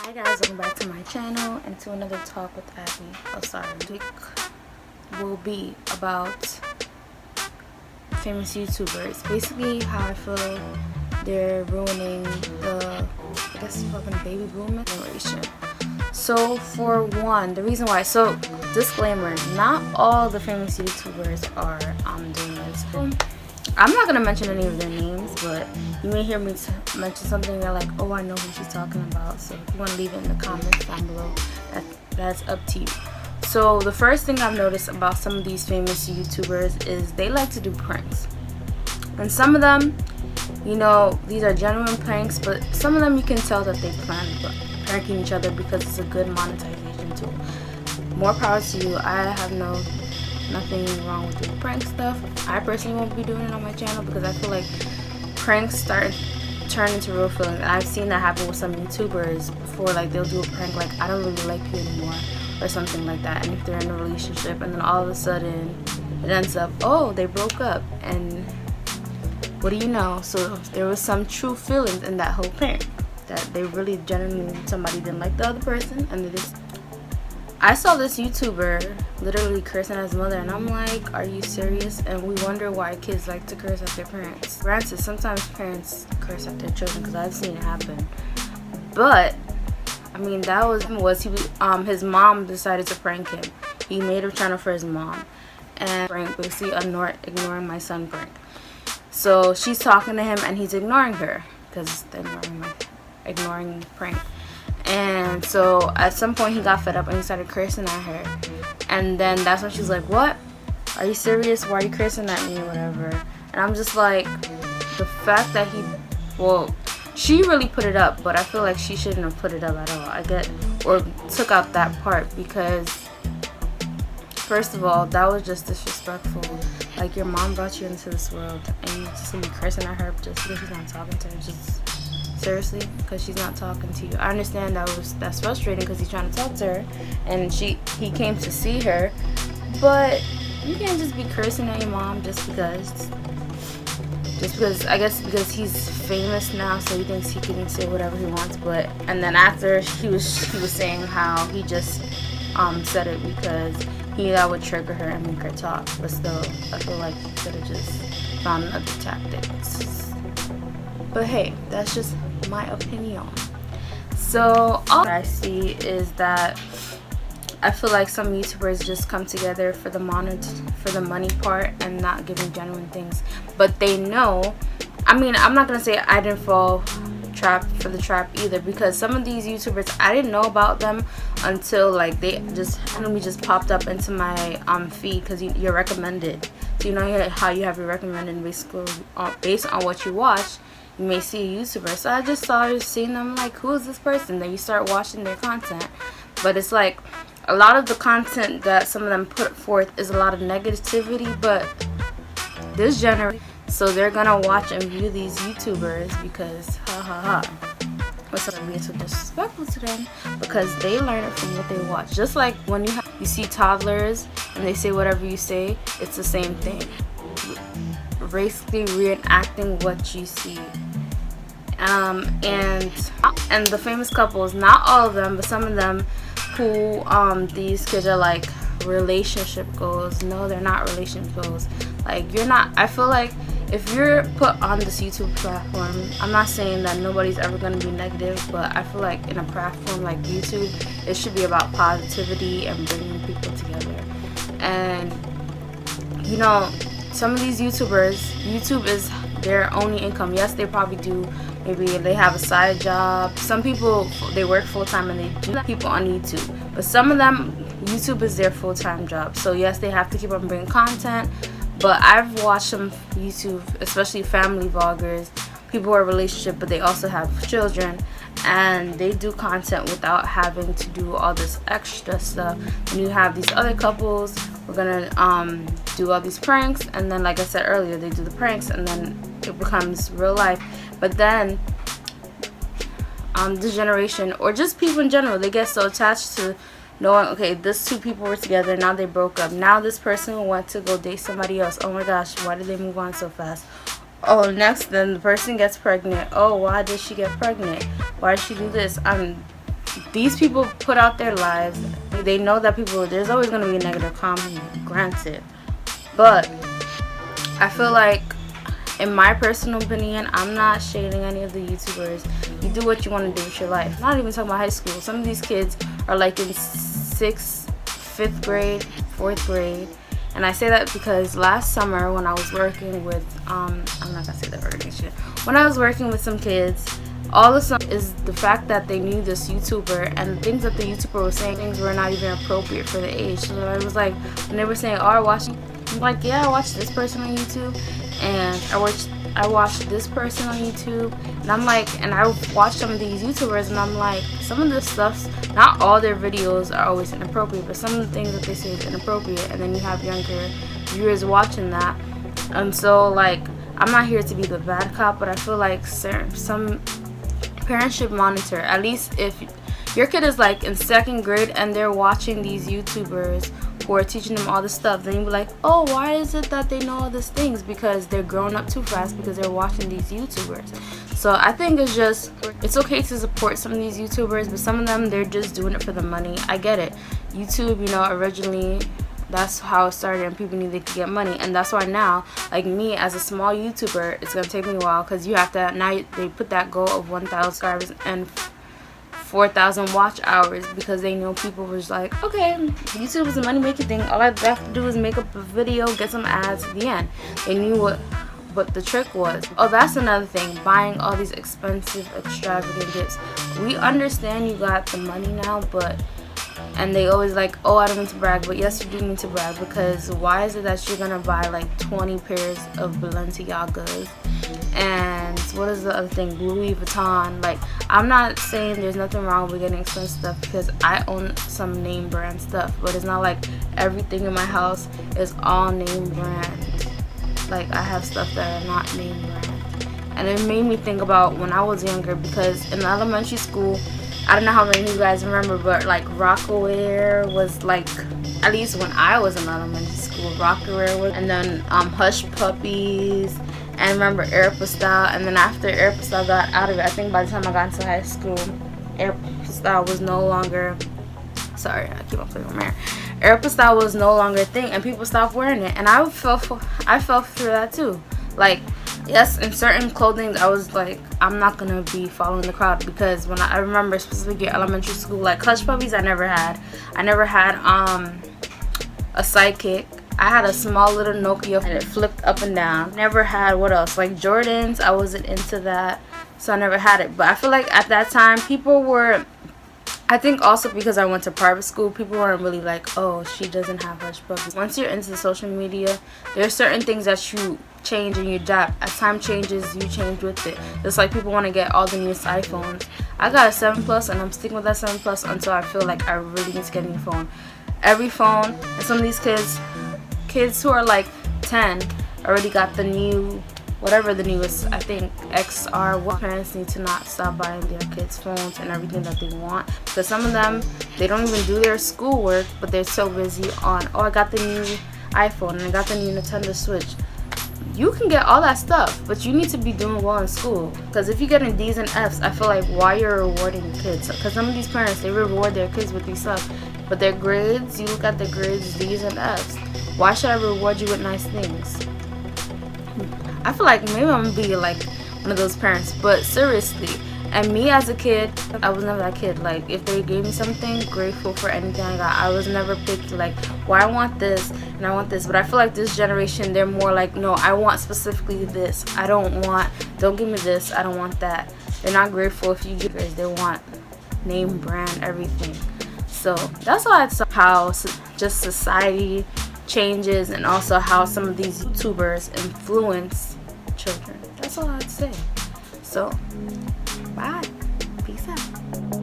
Hi guys, welcome back to my channel and to another talk with Abby. Oh sorry, this week will be about famous YouTubers. Basically how I feel they're ruining the, I guess, fucking baby boom generation. So for one, the reason why, so disclaimer, not all the famous YouTubers are doing this. I'm not going to mention any of their names, but you may hear me mention something and you're like, oh, I know who she's talking about. So if you want to leave it in the comments down below, that's up to you. So the first thing I've noticed about some of these famous YouTubers is they like to do pranks. And some of them, you know, these are genuine pranks, but some of them you can tell that they plan pranking each other because it's a good monetization tool. More power to you. I have nothing wrong with doing prank stuff. I personally won't be doing it on my channel because I feel like pranks turn into real feelings. And I've seen that happen with some YouTubers before. Like they'll do a prank like, I don't really like you anymore, or something like that. And if they're in a relationship and then all of a sudden it ends up, oh, they broke up, and what do you know? So there was some true feelings in that whole prank, that they really genuinely, somebody didn't like the other person, and they just, I saw this YouTuber literally cursing at his mother, and I'm like, are you serious? And we wonder why kids like to curse at their parents. Granted, sometimes parents curse at their children because I've seen it happen. But I mean, that was his mom decided to prank him. He made a channel for his mom, and prank, basically ignoring my son prank. So she's talking to him and he's ignoring her because ignoring prank. And so at some point he got fed up and he started cursing at her, and then that's when she's like, what, are you serious, why are you cursing at me, or whatever. And I'm just like, the fact that she really put it up, but I feel like she shouldn't have put it up at all. Or took out that part, because first of all, that was just disrespectful. Like, your mom brought you into this world and you just gonna be cursing at her just because she's not talking to her. Just seriously, because she's not talking to you. I understand that's frustrating because he's trying to talk to her and he came to see her, but you can't just be cursing at your mom just because I guess because he's famous now, so he thinks he can say whatever he wants. But and then after he was saying how he just said it because he knew that would trigger her and make her talk. But still, I feel like he could have just found other tactics. But hey, that's just my opinion. So all I see is that I feel like some YouTubers just come together for the money part and not giving genuine things. But they know, I mean, I'm not gonna say I didn't fall for the trap either, because some of these YouTubers, I didn't know about them until like they just randomly just popped up into my feed, because you're recommended. So you know how you have your recommended basically based on what you watch. You may see a YouTuber, so I just started seeing them like, who is this person? Then you start watching their content, but it's like a lot of the content that some of them put forth is a lot of negativity, but this generation, so they're gonna watch and view these YouTubers because what's up, being so disrespectful to them, because they learn it from what they watch. Just like when you see toddlers and they say whatever you say, it's the same thing, basically reenacting what you see. And the famous couples, not all of them, but some of them, who these kids are like relationship goals. No, they're not relationship goals. Like, you're not, I feel like if you're put on this YouTube platform, I'm not saying that nobody's ever going to be negative, but I feel like in a platform like YouTube, it should be about positivity and bringing people together. And you know, some of these YouTubers, YouTube is their only income. Yes, they probably do, maybe they have a side job. Some people, they work full-time and they do people on YouTube. But some of them, YouTube is their full-time job. So yes, they have to keep on bringing content. But I've watched some YouTube, especially family vloggers, people who are in a relationship but they also have children, and they do content without having to do all this extra stuff. And you have these other couples, we're gonna do all these pranks, and then like I said earlier, they do the pranks and then it becomes real life. But then this generation, or just people in general, they get so attached to knowing, okay, these two people were together, now they broke up, now this person went to go date somebody else, oh my gosh, why did they move on so fast? Oh, next then the person gets pregnant, oh, why did she get pregnant, why did she do this? these people put out their lives. They know that there's always going to be a negative comment, granted. But I feel like, in my personal opinion, I'm not shading any of the YouTubers. You do what you want to do with your life. I'm not even talking about high school. Some of these kids are like in 6th, 5th grade, 4th grade. And I say that because last summer when I was working with, I'm not gonna say the organization. When I was working with some kids, all of a sudden is the fact that they knew this YouTuber, and the things that the YouTuber was saying, things were not even appropriate for the age. So I was like, when they were saying, oh, I'm like, yeah, I watched this person on YouTube, and I watched this person on YouTube, and I'm like, and I watched some of these YouTubers, and I'm like, some of this stuff's, not all their videos are always inappropriate, but some of the things that they say is inappropriate, and then you have younger viewers watching that. And so, like, I'm not here to be the bad cop, but I feel like some parents should monitor. At least if your kid is like in 2nd grade and they're watching these YouTubers who are teaching them all this stuff, then you'll be like, oh, why is it that they know all these things? Because they're growing up too fast because they're watching these YouTubers. So I think it's okay to support some of these YouTubers, but some of them, they're just doing it for the money. I get it. YouTube, originally, that's how it started, and people knew they could get money. And that's why now, like me as a small YouTuber, it's going to take me a while, because you have to, now they put that goal of 1,000 subscribers and 4,000 watch hours, because they know people was like, okay, YouTube is a money making thing. All I have to do is make up a video, get some ads at the end. They knew what the trick was. Oh, that's another thing, buying all these expensive, extravagant gifts. We understand you got the money now, and they always like, oh, I don't mean to brag, but yes, you do mean to brag, because why is it that you're gonna buy like 20 pairs of Balenciagas? And what is the other thing? Louis Vuitton. Like, I'm not saying there's nothing wrong with getting expensive stuff, because I own some name brand stuff, but it's not like everything in my house is all name brand. Like, I have stuff that are not name brand. And it made me think about when I was younger, because in elementary school, I don't know how many of you guys remember, but like Rockaware was like, at least when I was in elementary school, Rockaware was, and then Hush Puppies, and remember Aeropostale. And then after Aeropostale got out of it, I think by the time I got into high school, Aeropostale was no longer, sorry, I keep on playing with my hair. Aeropostale was no longer a thing, and people stopped wearing it, and I fell for that too. Like, yes, in certain clothing, I was like, I'm not gonna be following the crowd, because when I remember specifically elementary school, like Hush Puppies, I never had a sidekick. I had a small little Nokia and it flipped up and down. Never had, what else? Like Jordans, I wasn't into that, so I never had it. But I feel like at that time, people were, I think also because I went to private school, people weren't really like, oh, she doesn't have Hush Puppies. Once you're into social media, there are certain things that you change and you adapt. As time changes, you change with it. It's like people want to get all the newest iPhones. I got a 7 Plus, and I'm sticking with that 7 Plus until I feel like I really need to get a new phone. Every phone, and some of these kids who are like 10 already got the new, whatever the newest, I think XR. What parents need to not stop buying their kids phones and everything that they want, because some of them, they don't even do their schoolwork, but they're so busy on, oh, I got the new iPhone and I got the new Nintendo Switch. You can get all that stuff, but you need to be doing well in school, because if you're getting D's and F's, I feel like why you're rewarding your kids, because some of these parents, they reward their kids with these stuff, but their grades, you look at the grades, D's and F's. Why should I reward you with nice things? I feel like maybe I'm gonna be like one of those parents, but seriously. And me as a kid, I was never that kid. Like, if they gave me something, grateful for anything I got. I was never picky, like, well, I want this and I want this. But I feel like this generation, they're more like, no, I want specifically this. Don't give me this, I don't want that. They're not grateful if you give it. They want name brand everything. So that's why it's how just society changes, and also how some of these YouTubers influence children. That's all I'd say. So, bye. Peace out.